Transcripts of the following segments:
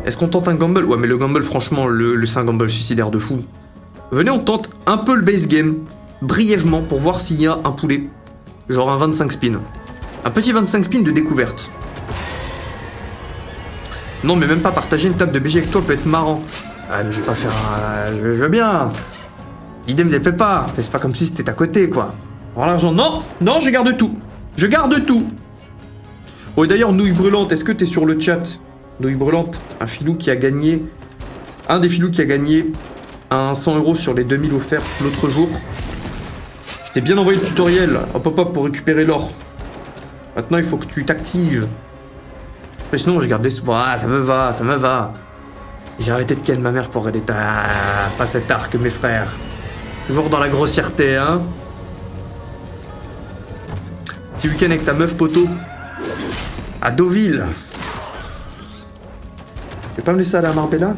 Est-ce qu'on tente un gamble? Ouais, mais le gamble, franchement, c'est un gamble suicidaire de fou. Venez, on tente un peu le base game, brièvement, pour voir s'il y a un poulet. Genre un 25 spin. Un petit 25 spin de découverte. Non, mais même pas partager une table de BG avec toi peut être marrant. Ah, mais je vais pas faire un... Je veux bien. L'idée me déplaît pas. Mais c'est pas comme si c'était à côté, quoi. Alors l'argent, non, non, je garde tout. Je garde tout. Oh, et d'ailleurs, Nouille Brûlante, est-ce que t'es sur le chat? Nouille Brûlante, un filou qui a gagné... Un des filous qui a gagné un 100 € sur les 2000 offerts l'autre jour. Je t'ai bien envoyé le tutoriel, hop hop hop, pour récupérer l'or. Maintenant, il faut que tu t'actives. Mais sinon, je garde les sous. Ah, ça me va, ça me va. J'ai arrêté de ken ma mère pour aider ta... Pas cet arc, mes frères. Toujours dans la grossièreté, hein. Petit week-end avec ta meuf, poteau. À Deauville. Tu veux pas me laisser aller à Marbella?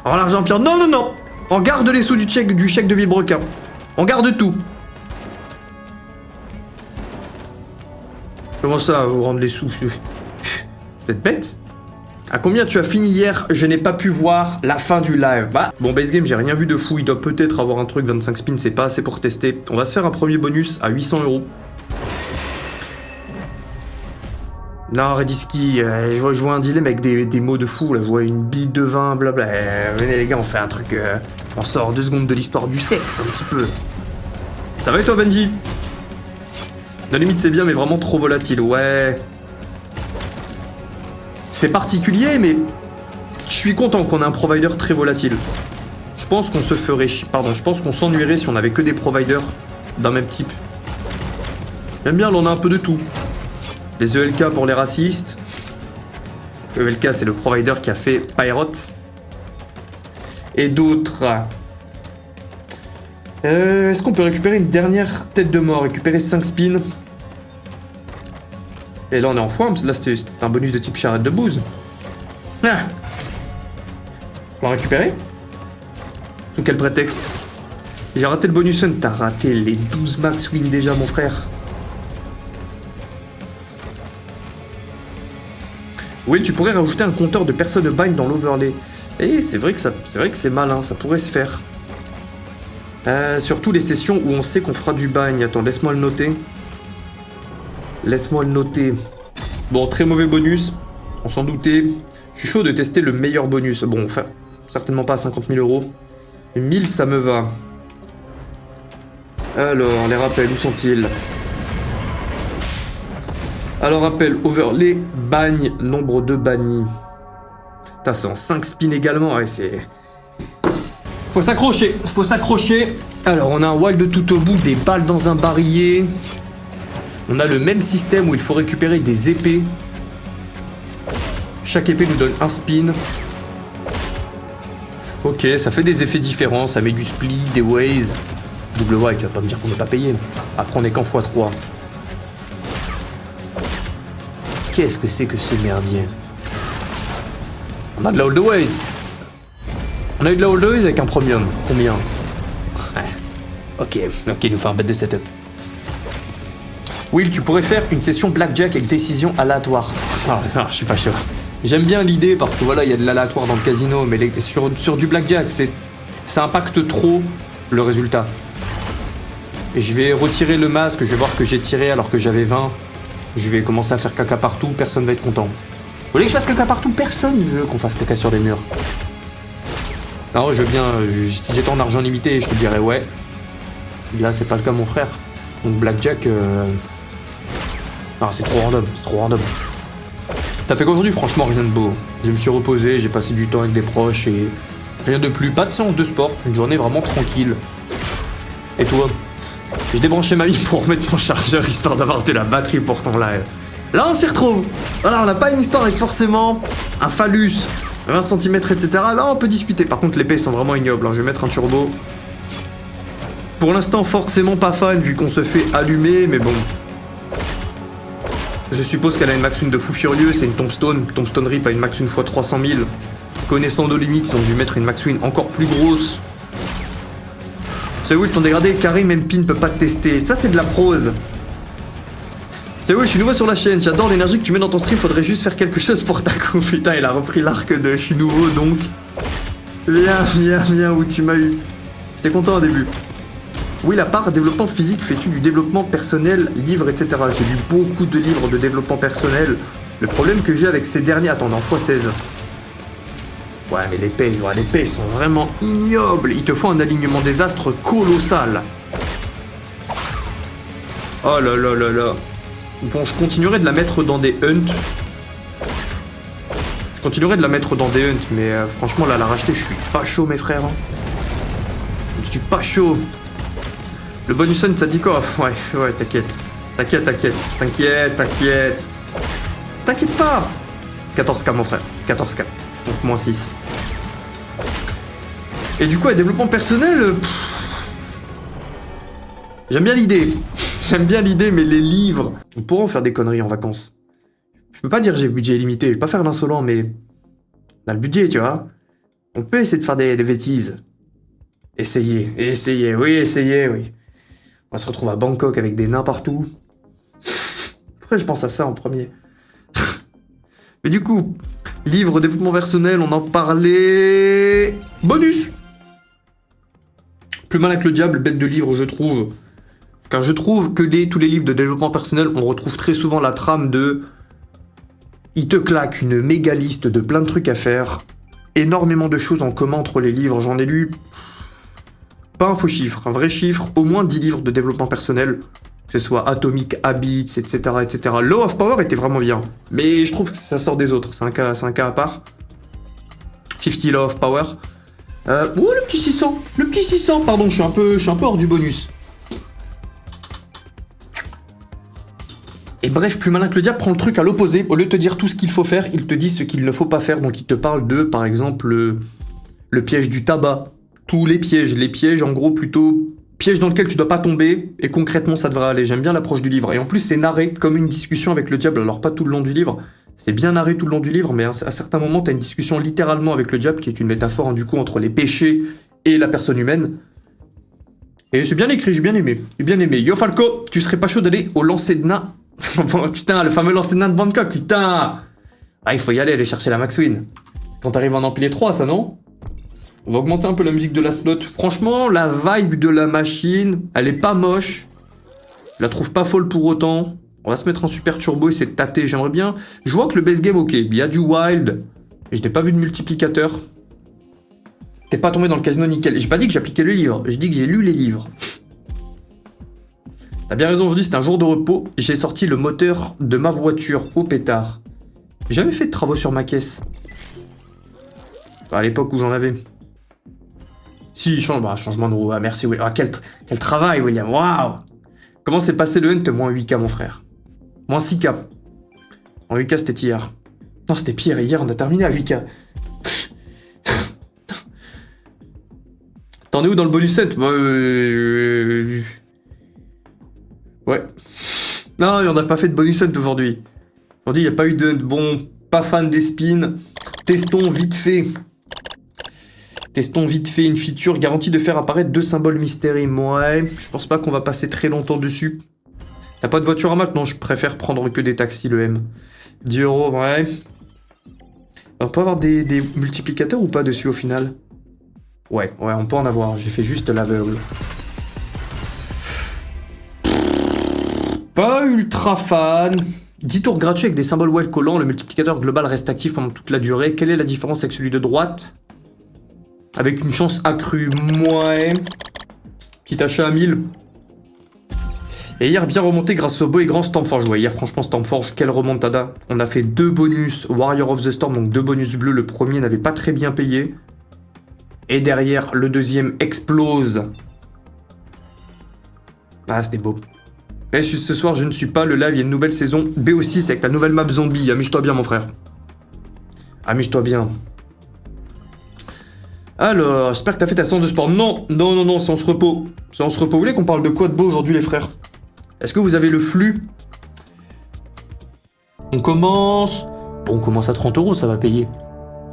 Alors l'argent pire. Non, non, non. On garde les sous du chèque de Villebrequin. On garde tout. Comment ça, vous rendre les sous? Vous êtes bête? À combien tu as fini hier? Je n'ai pas pu voir la fin du live. Bah, bon, base game, j'ai rien vu de fou. Il doit peut-être avoir un truc, 25 spins, c'est pas assez pour tester. On va se faire un premier bonus à 800 €. Non, Rediski, je vois un dilemme avec des mots de fou, là. Je vois une bille de vin, blabla. Venez les gars, on fait un truc... on sort 2 secondes de l'histoire du sexe, un petit peu. Ça va et toi, Benji? La limite, c'est bien, mais vraiment trop volatile, ouais. C'est particulier, mais... Je suis content qu'on ait un provider très volatile. Je pense qu'on se ferait... Pardon, je pense qu'on s'ennuierait si on avait que des providers d'un même type. J'aime bien, là, on a un peu de tout. Des ELK pour les racistes. ELK, c'est le provider qui a fait Pirates. Et d'autres. Est-ce qu'on peut récupérer une dernière tête de mort? Récupérer 5 spins. Et là, on est en foin, parce que là, c'était un bonus de type charrette de bouse. Ah. On va récupérer? Sous quel prétexte? J'ai raté le bonus one. T'as raté les 12 max win déjà, mon frère. Oui, tu pourrais rajouter un compteur de personnes bind dans l'overlay. Et c'est vrai que c'est malin, ça pourrait se faire. Surtout les sessions où on sait qu'on fera du bagne. Attends, laisse-moi le noter. Laisse-moi le noter. Bon, très mauvais bonus. On s'en doutait. Je suis chaud de tester le meilleur bonus. Bon, enfin, certainement pas à 50 000 €. 1000, ça me va. Alors, les rappels, où sont-ils? Alors, rappel, overlay, bagne, nombre de bannis. Putain, c'est en 5 spins également. Ouais, c'est... Faut s'accrocher, faut s'accrocher. Alors, on a un wild tout au bout, des balles dans un barillet. On a le même système où il faut récupérer des épées. Chaque épée nous donne un spin. Ok, ça fait des effets différents. Ça met du split, des ways. Double wild, tu vas pas me dire qu'on n'est pas payé. Après, on est qu'en x3. Qu'est-ce que c'est que ce merdier? On a de la Always. On a eu de la Always avec un premium. Combien? Ouais. Ok, il nous fait un bête de setup. Will, tu pourrais faire une session blackjack avec décision aléatoire. Ah, non, je suis pas sûr. J'aime bien l'idée parce que voilà, il y a de l'aléatoire dans le casino, mais sur du blackjack, ça impacte trop le résultat. Et je vais retirer le masque, je vais voir que j'ai tiré alors que j'avais 20. Je vais commencer à faire caca partout, personne va être content. Vous voulez que je fasse caca partout? Personne ne veut qu'on fasse caca sur les murs. Non, je veux bien... si j'étais en argent limité, je te dirais ouais. Là, c'est pas le cas, mon frère. Donc Blackjack... Ah, c'est trop random, c'est trop random. T'as fait qu'aujourd'hui, franchement, rien de beau. Je me suis reposé, j'ai passé du temps avec des proches et... Rien de plus, pas de séance de sport. Une journée vraiment tranquille. Et toi? J'ai débranché ma vie pour remettre mon chargeur histoire d'avoir de la batterie pour ton live. Là, on s'y retrouve. Voilà, on n'a pas une histoire avec forcément un phallus, 20 cm, etc. Là, on peut discuter. Par contre, les épées sont vraiment ignobles. Je vais mettre un turbo. Pour l'instant, forcément pas fan vu qu'on se fait allumer, mais bon. Je suppose qu'elle a une max win de fou furieux. C'est une tombstone. Tombstone Rip a une max win x 300 000. Connaissant nos limites, ils ont dû mettre une max win encore plus grosse. C'est oui, ton dégradé, Karim Mpin ne peut pas te tester. Ça, c'est de la prose. C'est oui, je suis nouveau sur la chaîne, j'adore l'énergie que tu mets dans ton stream, faudrait juste faire quelque chose pour ta coupe. Putain, il a repris l'arc de je suis nouveau donc. Viens, où tu m'as eu. J'étais content au début. Oui, la part développement physique, fais-tu du développement personnel, livres, etc. J'ai lu beaucoup de livres de développement personnel. Le problème que j'ai avec ces derniers... Attends, on est en x16. Ouais, mais les pays sont vraiment ignobles. Il te faut un alignement des astres colossal. Oh là là là là. Bon, je continuerai de la mettre dans des hunts. Mais franchement, là, la racheter, je suis pas chaud, mes frères. Hein. Je suis pas chaud. Le bonus hunt, ça dit quoi? Ouais, t'inquiète. T'inquiète pas. 14K, mon frère. 14K. Donc, moins 6. Et du coup, à développement personnel... J'aime bien l'idée, mais les livres... On pourra en faire des conneries en vacances. Je peux pas dire j'ai budget illimité, je vais pas faire l'insolent, mais... On a le budget, tu vois. On peut essayer de faire des bêtises. Essayez, oui. On se retrouve à Bangkok avec des nains partout. Pourquoi je pense à ça en premier? Mais du coup, livre développement personnel, on en parlait... Bonus! Plus malin que le diable, bête de livre, je trouve. Car je trouve que tous les livres de développement personnel, on retrouve très souvent la trame de... Il te claque une méga liste de plein de trucs à faire. Énormément de choses en commun entre les livres. J'en ai lu... Pas un faux chiffre, un vrai chiffre. Au moins 10 livres de développement personnel. Que ce soit Atomic Habits, etc., etc. Law of Power était vraiment bien. Mais je trouve que ça sort des autres. C'est un cas à part. 50 Law of Power. Le petit 600. Pardon, je suis un peu hors du bonus. Et bref, plus malin que le diable, prend le truc à l'opposé. Au lieu de te dire tout ce qu'il faut faire, il te dit ce qu'il ne faut pas faire. Donc il te parle de, par exemple, le piège du tabac. Tous les pièges, en gros, plutôt piège dans lequel tu dois pas tomber. Et concrètement, ça devrait aller. J'aime bien l'approche du livre. Et en plus, c'est narré comme une discussion avec le diable. Alors pas tout le long du livre. C'est bien narré tout le long du livre, mais à certains moments, t'as une discussion littéralement avec le diable, qui est une métaphore, hein, du coup, entre les péchés et la personne humaine. Et c'est bien écrit, j'ai bien aimé. Yo Falco, tu serais pas chaud d'aller au lancer de nains? Putain, le fameux lancer de nains de Bangkok, putain. Ah, il faut y aller chercher la Max Win. Quand t'arrives à en empiler 3, ça, non? On va augmenter un peu la musique de la slot. Franchement, la vibe de la machine, elle est pas moche. Je la trouve pas folle pour autant. On va se mettre en super turbo, essayer de tâter, j'aimerais bien. Je vois que le base game, ok, il y a du wild. Je n'ai pas vu de multiplicateur. T'es pas tombé dans le casino nickel. J'ai pas dit que j'appliquais le livre, je dis que j'ai lu les livres. T'as bien raison, aujourd'hui c'est un jour de repos. J'ai sorti le moteur de ma voiture au pétard. J'ai jamais fait de travaux sur ma caisse. Enfin, à l'époque où j'en avais. Si, changement de roue. Ah, merci, William. Ah, quel travail, William. Waouh! Comment s'est passé le hunt? Moins 8K, mon frère. Moins 6K. En 8K, c'était hier. Non, c'était pire. Hier, on a terminé à 8K. T'en es où dans le bonus hunt? Ouais. Non, on n'a pas fait de bonus hunt aujourd'hui. Aujourd'hui, il n'y a pas eu de hunt. Bon, pas fan des spins. Testons vite fait une feature garantie de faire apparaître 2 symboles mystérieux. Ouais, je pense pas qu'on va passer très longtemps dessus. T'as pas de voiture à maintenant? Je préfère prendre que des taxis, le M. 10 €, ouais. On peut avoir des multiplicateurs ou pas dessus au final? Ouais, on peut en avoir. J'ai fait juste l'aveugle. Pas ultra fan. 10 tours gratuits avec des symboles well collants. Le multiplicateur global reste actif pendant toute la durée. Quelle est la différence avec celui de droite? Avec une chance accrue, ouais. Petit achat à 1000. Et hier, bien remonté grâce au beau et grand Stormforge. Ouais, hier, franchement, Stormforge, quelle remontada. On a fait 2 bonus Warrior of the Storm, donc 2 bonus bleus. Le premier n'avait pas très bien payé. Et derrière, le deuxième explose. Ah, c'était beau. Et ce soir, je ne suis pas. Le live, il y a une nouvelle saison BO6 avec la nouvelle map zombie. Amuse-toi bien, mon frère. Amuse-toi bien. Alors, j'espère que t'as fait ta séance de sport. Non, séance repos. Séance repos. Vous voulez qu'on parle de quoi de beau aujourd'hui, les frères? Est-ce que vous avez le flux? On commence... Bon, on commence à 30 €, ça va payer.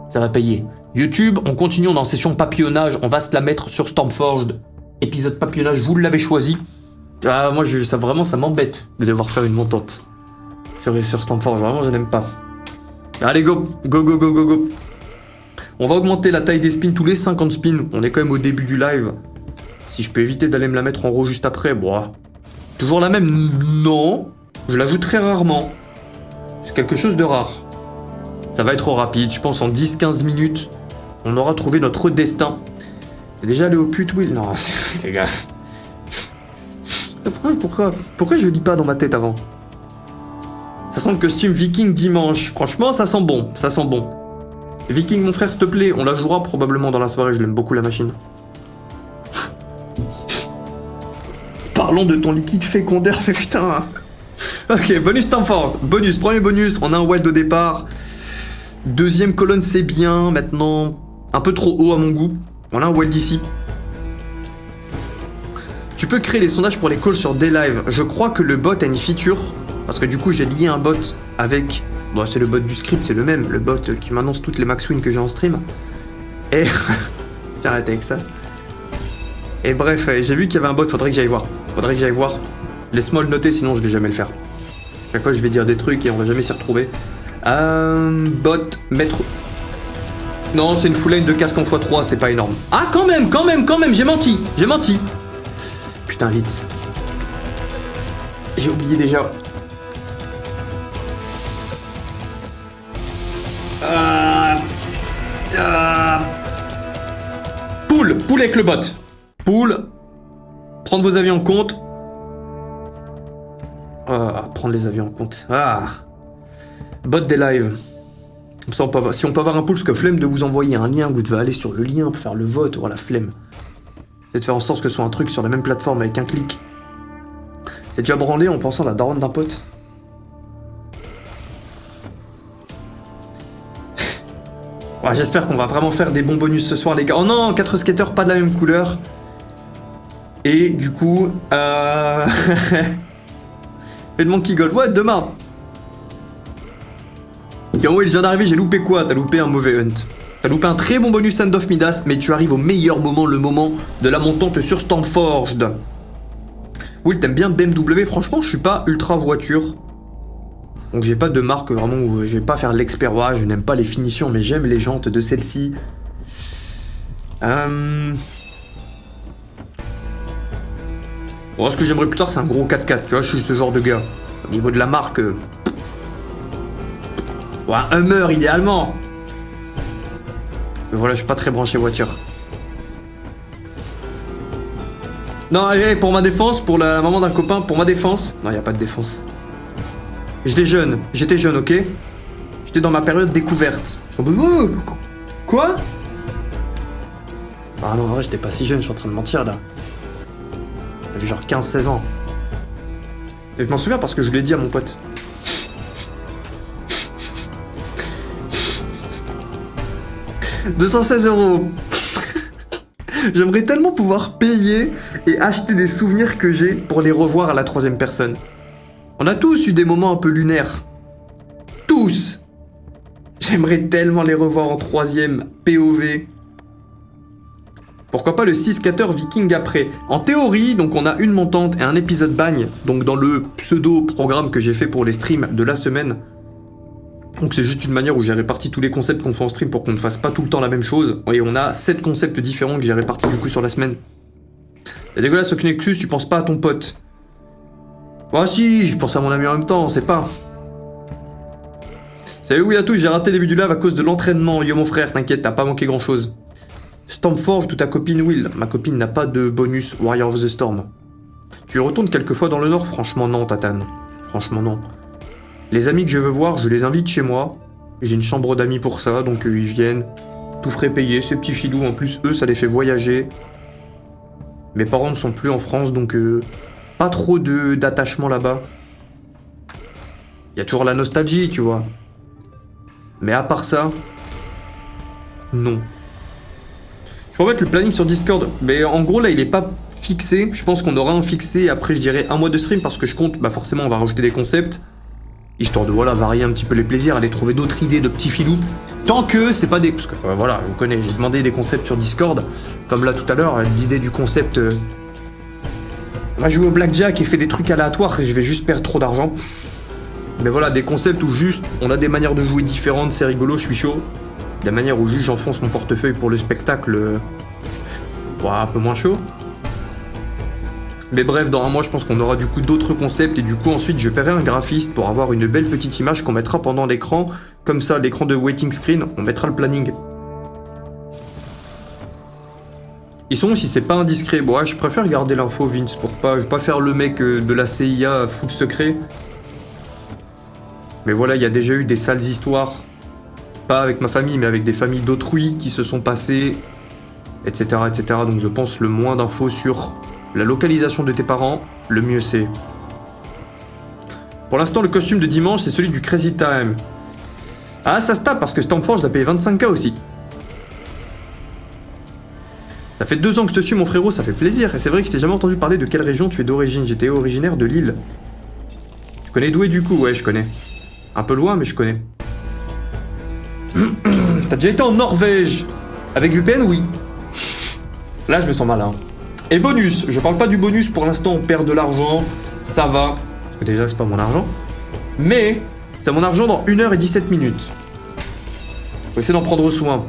Ça va payer. YouTube, on continue, on est en session papillonnage. On va se la mettre sur Stormforged. Épisode papillonnage, vous l'avez choisi. Ah, moi, ça m'embête de devoir faire une montante. sur Stormforge, vraiment je n'aime pas. Allez go, go go go go go. On va augmenter la taille des spins tous les 50 spins, on est quand même au début du live. Si je peux éviter d'aller me la mettre en RAW juste après, bon. Toujours la même? Non, je la joue très rarement. C'est quelque chose de rare. Ça va être rapide, je pense en 10-15 minutes, on aura trouvé notre destin. T'es déjà allé au pute, Will? Non, les gars. Pourquoi je lis pas dans ma tête avant? Ça sent le costume Viking dimanche. Franchement, ça sent bon, ça sent bon. Viking, mon frère, s'il te plaît, on la jouera probablement dans la soirée, je l'aime beaucoup la machine. Parlons de ton liquide fécondeur, mais putain. Ok, bonus Stormforge. Bonus, premier bonus, on a un wild au départ. Deuxième colonne, c'est bien. Maintenant, un peu trop haut à mon goût. On a un wild ici. Tu peux créer des sondages pour les calls sur des lives. Je crois que le bot a une feature. Parce que du coup, j'ai lié un bot avec... Bon, c'est le bot du script, c'est le même. Le bot qui m'annonce toutes les max wins que j'ai en stream. Et... J'ai arrêté avec ça. Et bref, j'ai vu qu'il y avait un bot, faudrait que j'aille voir. Laisse-moi le noter, sinon je vais jamais le faire. Chaque fois, je vais dire des trucs et on va jamais s'y retrouver. Bot, mettre... Non, c'est une full line de casque en x3, c'est pas énorme. Ah, quand même, j'ai menti. Putain, vite. J'ai oublié déjà. Pool avec le bot. Pool. Prendre vos avis en compte. Prendre les avis en compte. Bot des lives. Comme ça, si on peut avoir un pool, parce que flemme de vous envoyer un lien, vous devez aller sur le lien pour faire le vote. Voilà, flemme. C'est de faire en sorte que ce soit un truc sur la même plateforme avec un clic. T'es déjà branlé en pensant à la daronne d'un pote? J'espère qu'on va vraiment faire des bons bonus ce soir, les gars. Oh non, 4 skaters, pas de la même couleur. Et du coup... Fais le monkey golf. Ouais, demain. Yo, Will, je viens d'arriver, j'ai loupé quoi? T'as loupé un mauvais hunt. T'as loupé un très bon bonus Hand of Midas, mais tu arrives au meilleur moment, le moment de la montante sur Stormforged. Will, t'aimes bien BMW? Franchement, je suis pas ultra voiture. Donc j'ai pas de marque vraiment où je vais pas faire l'expert. Je n'aime pas les finitions, mais j'aime les jantes de celle-ci. Bon, ce que j'aimerais plus tard, c'est un gros 4x4. Tu vois, je suis ce genre de gars. Au niveau de la marque... un Hummer, idéalement. Mais voilà, je suis pas très branché voiture. Non, allez, pour ma défense, pour la maman d'un copain, pour ma défense... Non, y a pas de défense. J'étais jeune, ok? J'étais dans ma période découverte. Quoi? Ah non, en vrai, j'étais pas si jeune, je suis en train de mentir, là. J'avais genre 15-16 ans. Et je m'en souviens parce que je l'ai dit à mon pote. « 216 €. J'aimerais tellement pouvoir payer et acheter des souvenirs que j'ai pour les revoir à la troisième personne. On a tous eu des moments un peu lunaires. Tous. J'aimerais tellement les revoir en troisième, POV. Pourquoi pas le 6 skater Viking après? En théorie, donc on a une montante et un épisode bagne, donc dans le pseudo-programme que j'ai fait pour les streams de la semaine. Donc c'est juste une manière où j'ai réparti tous les concepts qu'on fait en stream pour qu'on ne fasse pas tout le temps la même chose. Et on a 7 concepts différents que j'ai répartis du coup sur la semaine. C'est dégueulasse, aucune excuse, tu penses pas à ton pote. Ah si, je pense à mon ami en même temps, on sait pas. Salut Will à tous, j'ai raté le début du live à cause de l'entraînement. Yo mon frère, t'inquiète, t'as pas manqué grand chose. Stormforge ou ta copine Will? Ma copine n'a pas de bonus Warrior of the Storm. Tu y retournes quelques fois dans le nord? Franchement non, Tatane. Franchement non. Les amis que je veux voir, je les invite chez moi. J'ai une chambre d'amis pour ça, donc ils viennent. Tout frais payé, ces petits filous, en plus eux ça les fait voyager. Mes parents ne sont plus en France, donc pas trop d'attachement là-bas. Il y a toujours la nostalgie, tu vois. Mais à part ça, non. Je peux mettre le planning sur Discord, mais en gros là il est pas fixé. Je pense qu'on aura un fixé après je dirais un mois de stream parce que je compte, forcément on va rajouter des concepts. Histoire de varier un petit peu les plaisirs, aller trouver d'autres idées de petits filous. Tant que c'est pas des... Parce que voilà, vous connaissez, j'ai demandé des concepts sur Discord. Comme là tout à l'heure, l'idée du concept... on va jouer au blackjack et fait des trucs aléatoires et je vais juste perdre trop d'argent. Mais voilà, des concepts où juste, on a des manières de jouer différentes, c'est rigolo, je suis chaud. Des manières où juste j'enfonce mon portefeuille pour le spectacle, un peu moins chaud. Mais bref, dans un mois, je pense qu'on aura du coup d'autres concepts et du coup ensuite je paierai un graphiste pour avoir une belle petite image qu'on mettra pendant l'écran. Comme ça, l'écran de waiting screen, on mettra le planning. Ils sont où si c'est pas indiscret? Bon, ouais, je préfère garder l'info, Vince, pour pas... Je vais pas faire le mec de la CIA full secret. Mais voilà, il y a déjà eu des sales histoires. Pas avec ma famille, mais avec des familles d'autrui qui se sont passées, etc., etc. Donc je pense le moins d'infos sur la localisation de tes parents, le mieux c'est. Pour l'instant, le costume de dimanche, c'est celui du Crazy Time. Ah, ça se tape, parce que Stormforge, je l'ai payé 25K aussi. Ça fait 2 ans que je te suis, mon frérot, ça fait plaisir. Et c'est vrai que je t'ai jamais entendu parler de quelle région tu es d'origine. J'étais originaire de Lille. Tu connais Douai du coup? Ouais, je connais. Un peu loin, mais je connais. T'as déjà été en Norvège? Avec VPN, oui. Là, je me sens malin. Et bonus, je parle pas du bonus, pour l'instant, on perd de l'argent. Ça va. Parce que déjà, c'est pas mon argent. Mais, c'est mon argent dans 1h17 minutes. Faut essayer d'en prendre soin.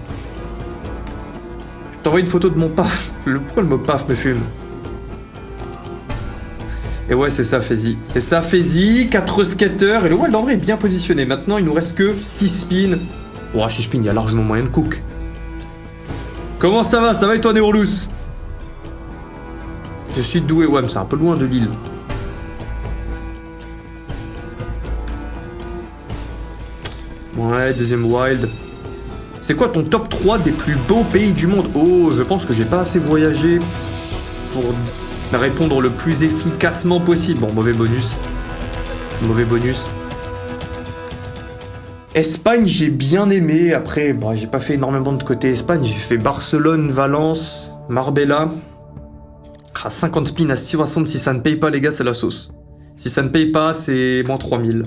Je t'envoie une photo de mon paf. Pourquoi le mot paf me fume? Et ouais, c'est ça, Faizy. C'est ça, Faizy. 4 skaters. Et le Wild en vrai est bien positionné. Maintenant, il nous reste que 6 spins. Oh, 6 spins, il y a largement moyen de cook. Comment ça va? Ça va et toi, Neurlus? Je suis doué, ouais, mais c'est un peu loin de Lille. Ouais, deuxième Wild. C'est quoi ton top 3 des plus beaux pays du monde? Oh, je pense que j'ai pas assez voyagé pour répondre le plus efficacement possible. Bon, mauvais bonus. Mauvais bonus. Espagne, j'ai bien aimé. Après, bon, j'ai pas fait énormément de côté Espagne. J'ai fait Barcelone, Valence, Marbella. Ah, 50 spins à 6,60. Si ça ne paye pas, les gars, c'est la sauce. Si ça ne paye pas, c'est moins 3000.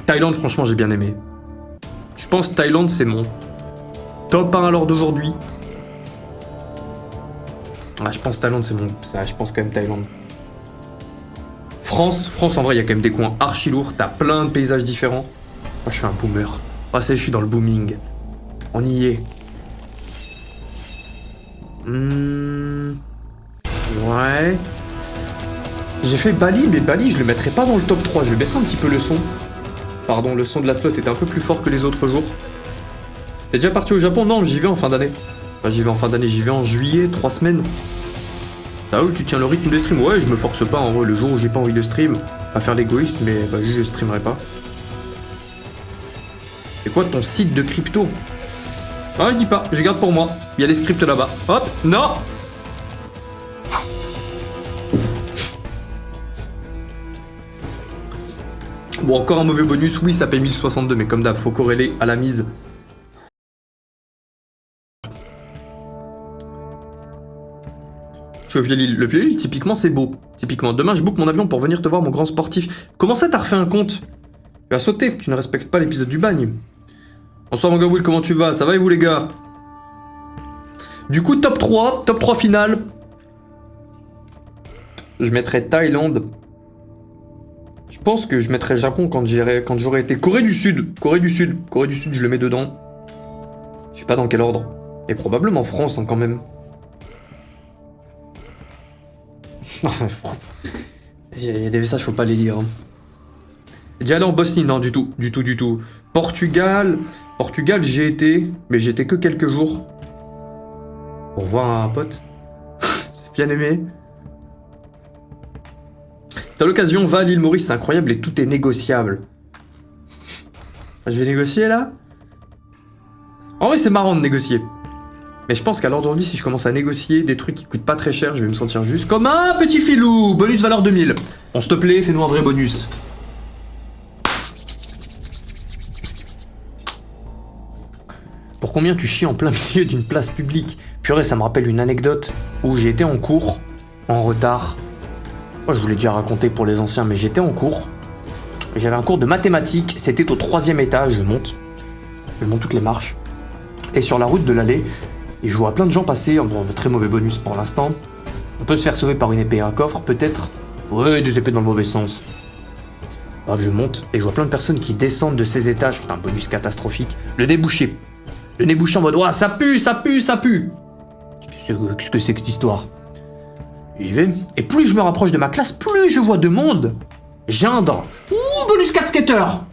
Thaïlande, franchement, j'ai bien aimé. Je pense que Thaïlande, c'est mon top 1 à l'heure d'aujourd'hui. Ah, je pense Thaïlande, c'est mon... je pense quand même Thaïlande. France, en vrai, il y a quand même des coins archi lourds. T'as plein de paysages différents. Moi, je suis un boomer. Ah, ça, je suis dans le booming. On y est. Ouais. J'ai fait Bali, mais Bali, je le mettrais pas dans le top 3. Je vais baisser un petit peu le son. Pardon, le son de la slot était un peu plus fort que les autres jours. T'es déjà parti au Japon? Non, j'y vais en fin d'année. Enfin, j'y vais en fin d'année, j'y vais en juillet, 3 semaines. Ah oui, tu tiens le rythme de stream? Ouais, je me force pas en vrai, le jour où j'ai pas envie de stream. Pas faire l'égoïste, mais bah juste je streamerai pas. C'est quoi ton site de crypto? Ah, je dis pas, je garde pour moi. Il y a les scripts là-bas. Hop, non! Bon, encore un mauvais bonus. Oui, ça paye 1062, mais comme d'hab, faut corréler à la mise. Le vieux-Lille, typiquement, c'est beau. Typiquement, demain, je book mon avion pour venir te voir, mon grand sportif. Comment ça, t'as refait un compte? Tu vas sauter, tu ne respectes pas l'épisode du bagne. Bonsoir, mon gars Will, comment tu vas? Ça va et vous, les gars? Du coup, top 3 finale. Je mettrais Thaïlande. Je pense que je mettrais Japon quand j'aurais été... Corée du Sud, je le mets dedans. Je sais pas dans quel ordre. Et probablement France, hein, quand même. Il y a des messages, faut pas les lire. Hein. Déjà allé en Bosnie, non, du tout. Portugal, j'ai été, mais j'ai été que quelques jours. Pour voir un pote. C'est bien aimé. C'est à l'occasion, va à l'île Maurice, c'est incroyable et tout est négociable. Je vais négocier là? En vrai, c'est marrant de négocier. Mais je pense qu'à l'heure d'aujourd'hui, si je commence à négocier des trucs qui coûtent pas très cher, je vais me sentir juste comme un petit filou. Bonus valeur 2000. Bon, s'il te plaît, fais-nous un vrai bonus. Pour combien tu chies en plein milieu d'une place publique? Purée, ça me rappelle une anecdote où j'ai été en cours, en retard. Moi, je vous l'ai déjà raconté pour les anciens, mais j'étais en cours. J'avais un cours de mathématiques, c'était au 3e étage, je monte toutes les marches. Et sur la route de l'allée, et je vois plein de gens passer, bon, très mauvais bonus pour l'instant. On peut se faire sauver par une épée et un coffre, peut-être. Ouais, des épées dans le mauvais sens. Bref, je monte et je vois plein de personnes qui descendent de ces étages. Putain, bonus catastrophique. Le nez bouché. Le nez bouché en mode, ouah, ça pue, ça pue, ça pue. Qu'est-ce que c'est que cette histoire? J'y vais. Et plus je me rapproche de ma classe, plus je vois de monde. Geindre. Ouh, bonus 4 skateurs.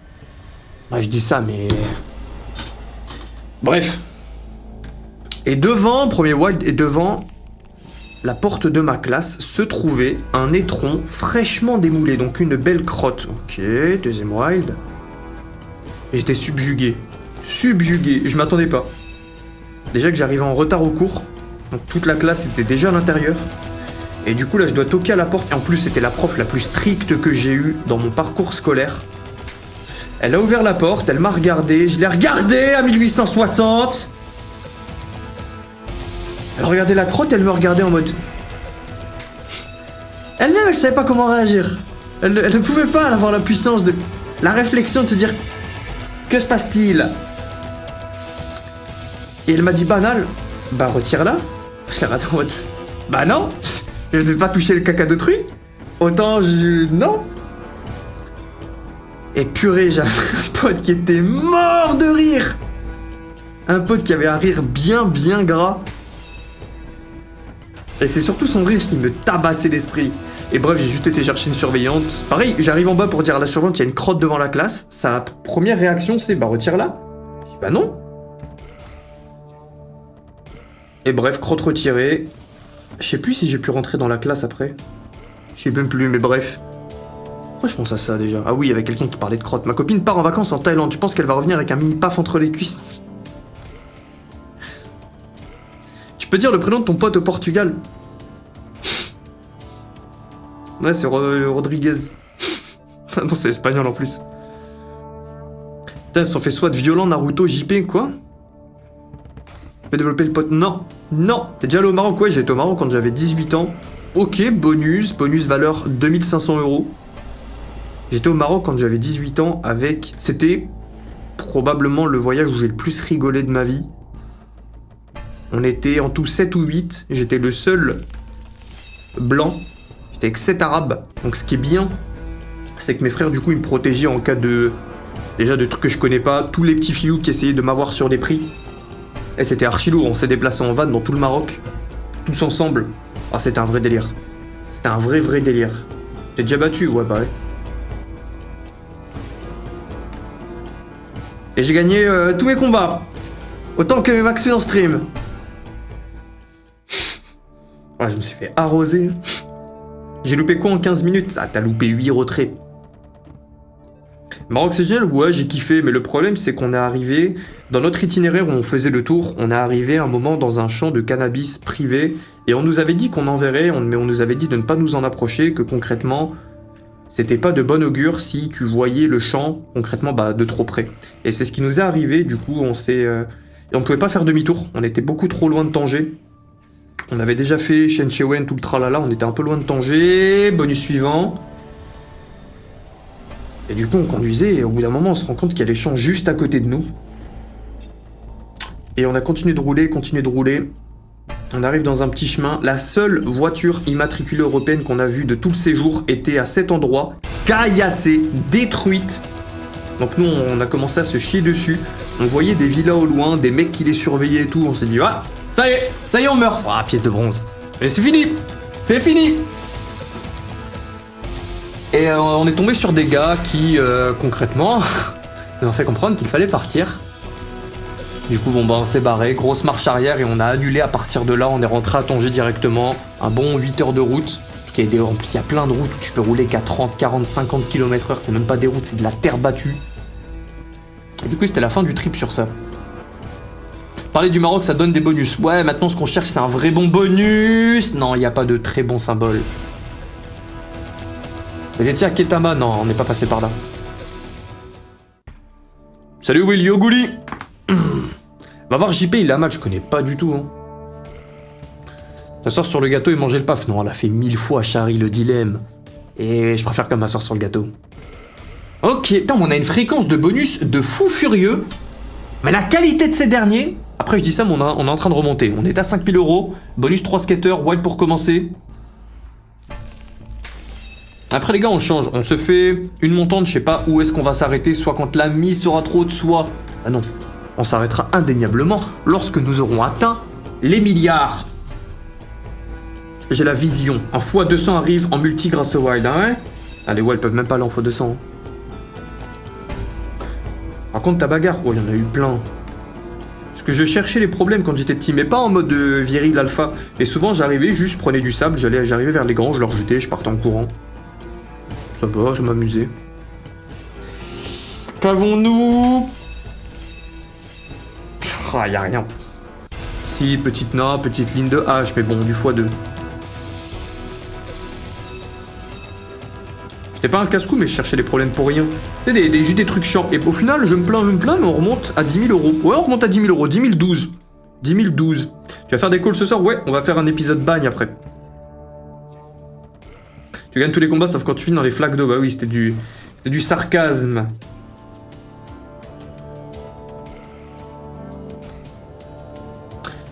Ouais, je dis ça, mais... Bref. Et devant, premier wild, et devant la porte de ma classe se trouvait un étron fraîchement démoulé, donc une belle crotte. Ok, deuxième wild. Et j'étais subjugué. Subjugué, je m'attendais pas. Déjà que j'arrivais en retard au cours, donc toute la classe était déjà à l'intérieur. Et du coup là je dois toquer à la porte, et en plus c'était la prof la plus stricte que j'ai eue dans mon parcours scolaire. Elle a ouvert la porte, elle m'a regardé, je l'ai regardé à 1860. Elle regardait la crotte, elle me regardait en mode... Elle-même, elle savait pas comment réagir. Elle ne pouvait pas avoir la puissance de... La réflexion de se dire... Que se passe-t-il? Et elle m'a dit banal. Bah retire-la. Je l'ai regardé en mode... Bah non. Je ne vais pas toucher le caca d'autrui. Autant je... Non. Et purée, j'avais un pote qui était mort de rire. Un pote qui avait un rire bien gras. Et c'est surtout son rire qui me tabassait l'esprit. Et bref, j'ai juste été chercher une surveillante. Pareil, j'arrive en bas pour dire à la surveillante, il y a une crotte devant la classe. Sa première réaction, c'est bah retire-la. Je dis bah non. Et bref, crotte retirée. Je sais plus si j'ai pu rentrer dans la classe après. Je sais même plus, mais bref. Pourquoi je pense à ça déjà? Ah oui, il y avait quelqu'un qui parlait de crotte. Ma copine part en vacances en Thaïlande. Tu penses qu'elle va revenir avec un mini paf entre les cuisses? Tu peux dire le prénom de ton pote au Portugal? Ouais, c'est Rodriguez. Non, c'est espagnol en plus. Putain, ils se sont fait soit de violent Naruto, JP, quoi? Tu peux développer le pote? Non. Non. T'es déjà allé au Maroc? Ouais, j'ai été au Maroc quand j'avais 18 ans. Ok, bonus valeur 2500 €. J'étais au Maroc quand j'avais 18 ans avec... C'était probablement le voyage où j'ai le plus rigolé de ma vie. On était en tout 7 ou 8. J'étais le seul blanc. J'étais avec 7 arabes. Donc ce qui est bien, c'est que mes frères, du coup, ils me protégeaient en cas de... Déjà de trucs que je connais pas. Tous les petits filous qui essayaient de m'avoir sur des prix. Et c'était archi lourd. On s'est déplacés en van dans tout le Maroc. Tous ensemble. Ah, c'était un vrai délire. C'était un vrai délire. T'es déjà battu? Ouais, bah ouais. Et j'ai gagné tous mes combats. Autant que mes max en stream. Ouais, je me suis fait arroser. J'ai loupé quoi en 15 minutes? Ah, t'as loupé 8 retraits. Maroc, c'est génial? Ouais, j'ai kiffé. Mais le problème, c'est qu'on est arrivé... Dans notre itinéraire où on faisait le tour, on est arrivé un moment dans un champ de cannabis privé. Et on nous avait dit qu'on en verrait, mais on nous avait dit de ne pas nous en approcher, que concrètement... C'était pas de bon augure si tu voyais le champ, concrètement, bah, de trop près. Et c'est ce qui nous est arrivé, du coup, on s'est... Et on pouvait pas faire demi-tour, on était beaucoup trop loin de Tanger. On avait déjà fait Shenchewen, tout le tralala, on était un peu loin de Tanger. Bonus suivant. Et du coup, on conduisait, et au bout d'un moment, on se rend compte qu'il y a les champs juste à côté de nous. Et on a continué de rouler. On arrive dans un petit chemin. La seule voiture immatriculée européenne qu'on a vue de tout le séjour était à cet endroit, caillassée, détruite. Donc nous, on a commencé à se chier dessus. On voyait des villas au loin, des mecs qui les surveillaient et tout. On s'est dit, ah, ça y est, on meurt. Ah, pièce de bronze. Mais c'est fini. C'est fini. Et on est tombé sur des gars qui, concrètement, nous ont fait comprendre qu'il fallait partir. Du coup, bon, bah, on s'est barré, grosse marche arrière et on a annulé à partir de là. On est rentré à Tanger directement. Un bon 8 heures de route. En plus, il y a plein de routes où tu peux rouler qu'à 30, 40, 50 km/h. C'est même pas des routes, c'est de la terre battue. Et du coup, c'était la fin du trip sur ça. Parler du Maroc, ça donne des bonus. Ouais, maintenant, ce qu'on cherche, c'est un vrai bon bonus. Non, il n'y a pas de très bon symbole. Vous étiez à Ketama? Non, on n'est pas passé par là. Salut Will Yogouli. Va voir JP, il a mal, je connais pas du tout. Hein. S'asseoir sur le gâteau et manger le paf. Non, elle a fait 1000 fois Charlie le dilemme. Et je préfère quand même m'asseoir sur le gâteau. Ok, putain, on a une fréquence de bonus de fou furieux. Mais la qualité de ces derniers... Après, je dis ça, mais on est en train de remonter. On est à 5000 €. Bonus 3 skaters, wild pour commencer. Après les gars, on change. On se fait une montante, je sais pas où est-ce qu'on va s'arrêter, soit quand la mise sera trop haute, soit... Ah non, on s'arrêtera indéniablement lorsque nous aurons atteint les milliards. J'ai la vision. Un x200 arrive en multi grâce au wild, hein ouais. Allez, ouais, elles peuvent même pas aller en x200. Hein. Par contre, ta bagarre, oh, il y en a eu plein. Parce que je cherchais les problèmes quand j'étais petit, mais pas en mode viril alpha. Et souvent, j'arrivais juste, je prenais du sable, j'arrivais vers les grands, je leur jetais, je partais en courant. Ça va, je m'amusais. Qu'avons-nous? Ah, y a rien. Si, petite nappe, petite ligne de hache, mais bon, du x2. J'étais pas un casse-cou, mais je cherchais les problèmes pour rien. Juste des trucs chiants. Et au final, je me plains, mais on remonte à 10 000 euros. Ouais, on remonte à 10 000 euros. 10 012. 10 012. Tu vas faire des calls ce soir? Ouais, on va faire un épisode bagne après. Tu gagnes tous les combats sauf quand tu finis dans les flaques d'eau. Bah oui, c'était du sarcasme.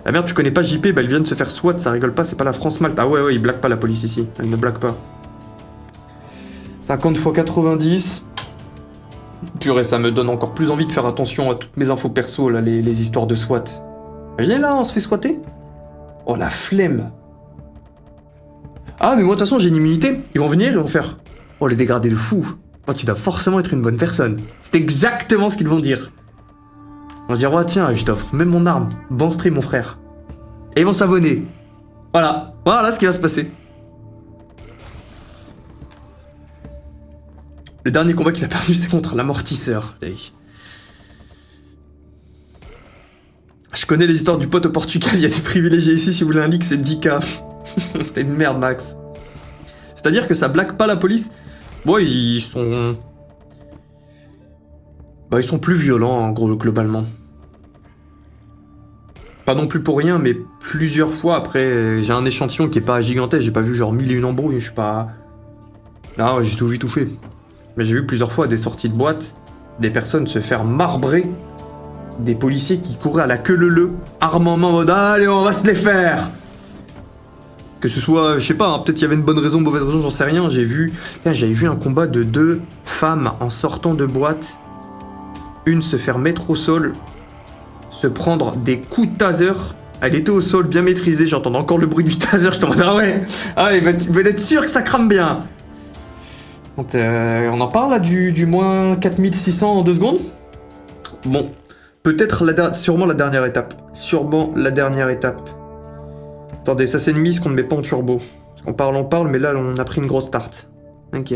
La merde, tu connais pas JP? Bah, ils viennent de se faire SWAT, ça rigole pas, c'est pas la France-Malte. Ah ouais, ils blaguent pas la police ici. Elle ne blague pas. 50 x 90. Purée, ça me donne encore plus envie de faire attention à toutes mes infos perso, là, les histoires de SWAT. Viens là, on se fait squatter? Oh, la flemme. Ah, mais moi, de toute façon, j'ai une immunité. Ils vont venir, ils vont faire... Oh, les dégradés de fou. Oh, tu dois forcément être une bonne personne. C'est exactement ce qu'ils vont dire. Ils vont dire, oh, tiens, je t'offre même mon arme. Bon stream, mon frère. Et ils vont s'abonner. Voilà. Voilà ce qui va se passer. Le dernier combat qu'il a perdu, c'est contre l'amortisseur. Je connais les histoires du pote au Portugal, il y a des privilégiés ici, si vous voulez un leak, c'est 10K. T'es une merde, Max. C'est-à-dire que ça blague pas la police. Bon, ils sont... Bah, ils sont plus violents, en gros, globalement. Pas non plus pour rien, mais plusieurs fois, après, j'ai un échantillon qui est pas gigantesque, j'ai pas vu genre 1001 embrouilles, je suis pas... Non, ouais, j'ai tout vu, tout fait. Mais j'ai vu plusieurs fois des sorties de boîte, des personnes se faire marbrer, des policiers qui couraient à la queue leu, arme en main, en mode allez, on va se les faire. Que ce soit, je sais pas, hein, peut-être il y avait une bonne raison, mauvaise raison, j'en sais rien. J'avais vu un combat de 2 femmes en sortant de boîte, une se faire mettre au sol, se prendre des coups de taser. Elle était au sol, bien maîtrisée, j'entends encore le bruit du taser, je t'en mode ah ouais, ah, il va être sûr que ça crame bien. Donc, on en parle là du moins 4600 en 2 secondes. Bon, peut-être sûrement la dernière étape. Sûrement la dernière étape. Attendez, ça c'est une mise qu'on ne met pas en turbo. On parle, mais là on a pris une grosse start. Ok.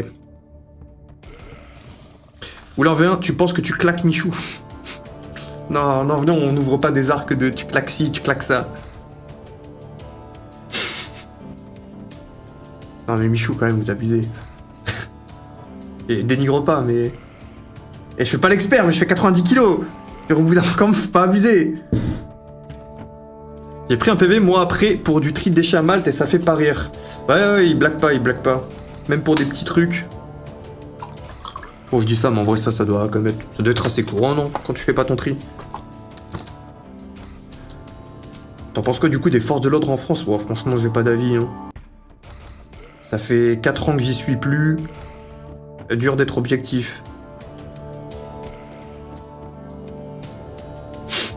Oula, V1, tu penses que tu claques Michou? Non, on n'ouvre pas des arcs de tu claques ci, tu claques ça. Non mais Michou quand même, vous abusez. Et dénigre pas, mais... Et je fais pas l'expert, mais je fais 90 kilos. Au bout d'un moment, faut pas abuser. J'ai pris un PV, moi, après, pour du tri de déchets à Malte, et ça fait pas rire. Ouais, il blague pas. Même pour des petits trucs. Bon, je dis ça, mais en vrai, ça doit quand même être assez courant, non? Quand tu fais pas ton tri. T'en penses quoi, du coup, des forces de l'ordre en France? Bon, franchement, j'ai pas d'avis, hein. Ça fait 4 ans que j'y suis plus. Dur d'être objectif. C'est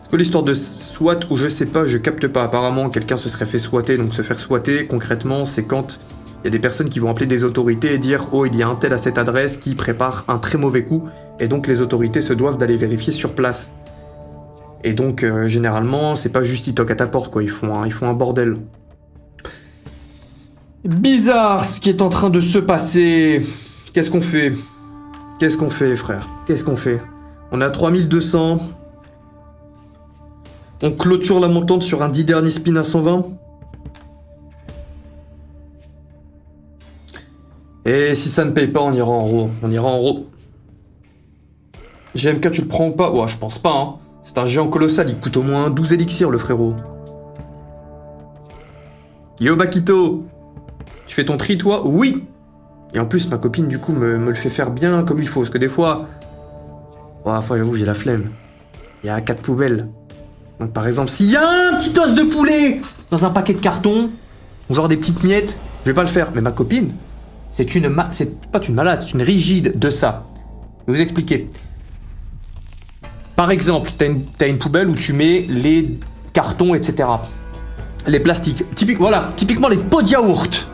quoi l'histoire de SWAT ou je sais pas, je capte pas. Apparemment, quelqu'un se serait fait swatter, donc se faire swatter, concrètement, c'est quand il y a des personnes qui vont appeler des autorités et dire « Oh, il y a un tel à cette adresse qui prépare un très mauvais coup », et donc les autorités se doivent d'aller vérifier sur place. Et donc, généralement, c'est pas juste ils toquent à ta porte, quoi, ils font un bordel. Bizarre ce qui est en train de se passer. Qu'est-ce qu'on fait? Qu'est-ce qu'on fait, les frères? Qu'est-ce qu'on fait? On est à 3200. On clôture la montante sur un 10 dernier spin à 120. Et si ça ne paye pas, on ira en RAW. On ira en RAW. GMK, tu le prends ou pas? Ouais, je pense pas, hein. C'est un géant colossal, il coûte au moins 12 élixirs, le frérot. Yo, Bakito! Tu fais ton tri, toi? Oui! Et en plus, ma copine, du coup, me le fait faire bien comme il faut. Parce que des fois... Oh, j'avoue, j'ai la flemme. Il y a 4 poubelles. Donc, par exemple, s'il y a un petit os de poulet dans un paquet de carton, ou genre des petites miettes, Je vais pas le faire. Mais ma copine, c'est pas une malade, c'est une rigide de ça. Je vais vous expliquer. Par exemple, t'as une poubelle où tu mets les cartons, etc. Les plastiques. Typiquement les pots de yaourt.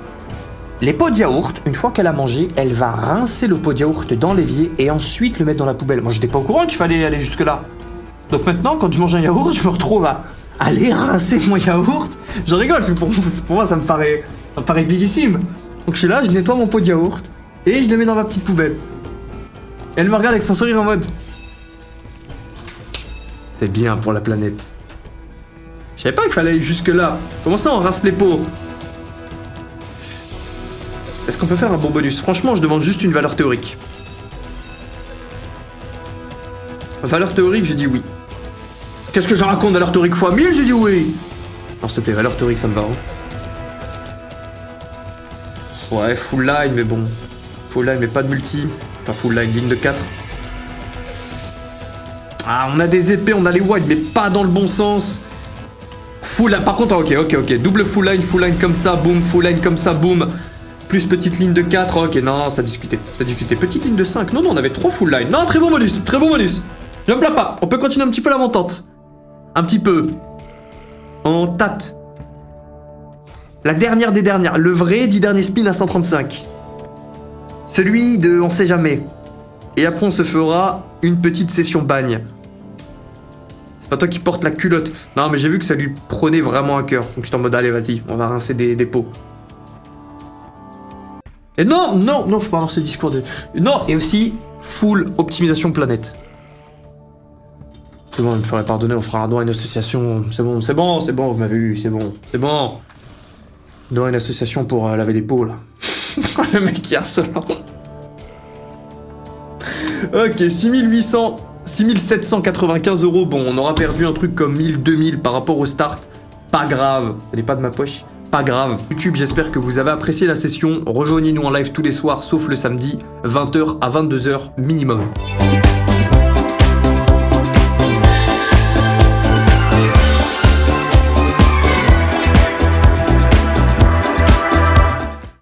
Les pots de yaourt, une fois qu'elle a mangé, elle va rincer le pot de yaourt dans l'évier et ensuite le mettre dans la poubelle. Moi, j'étais pas au courant qu'il fallait aller jusque-là. Donc maintenant, quand je mange un yaourt, je me retrouve à aller rincer mon yaourt. Je rigole, parce que pour moi, ça me paraît bigissime. Donc je suis là, je nettoie mon pot de yaourt et je le mets dans ma petite poubelle. Et elle me regarde avec son sourire en mode... T'es bien pour la planète. Je savais pas qu'il fallait aller jusque-là. Comment ça, on rince les pots? Est-ce qu'on peut faire un bon bonus? Franchement, je demande juste une valeur théorique. Valeur théorique, j'ai dit oui. Qu'est-ce que j'en raconte? Valeur théorique x 1000, j'ai dit oui. Non, s'il te plaît, valeur théorique, ça me va. Hein. Ouais, full line, mais bon. Full line, mais pas de multi. Pas full line, ligne de 4. Ah, on a des épées, on a les white, mais pas dans le bon sens. Full line, par contre, ok. Double full line comme ça, boum. Full line comme ça, boum. Plus petite ligne de 4, ok, non, ça discutait. Petite ligne de 5, non, on avait 3 full line. Non, très bon bonus. Je me plains pas, on peut continuer un petit peu la montante. Un petit peu. On tâte. La dernière des dernières, le vrai 10 derniers spins à 135. Celui de on sait jamais. Et après on se fera une petite session bagne. C'est pas toi qui portes la culotte. Non mais j'ai vu que ça lui prenait vraiment à cœur. Donc j'étais en mode allez vas-y, on va rincer des pots. Et non, faut pas avoir ce discours de... Non, et aussi, full optimisation planète. C'est bon, il me ferait pardonner, on fera un don à une association. C'est bon, vous m'avez eu, c'est bon. Don à une association pour laver des pots, là. Le mec qui est harcelant. Ok, 6795 €. Bon, on aura perdu un truc comme 1000, 2000 par rapport au start. Pas grave, elle est pas de ma poche. Pas grave. YouTube, j'espère que vous avez apprécié la session. Rejoignez-nous en live tous les soirs, sauf le samedi, 20h à 22h minimum.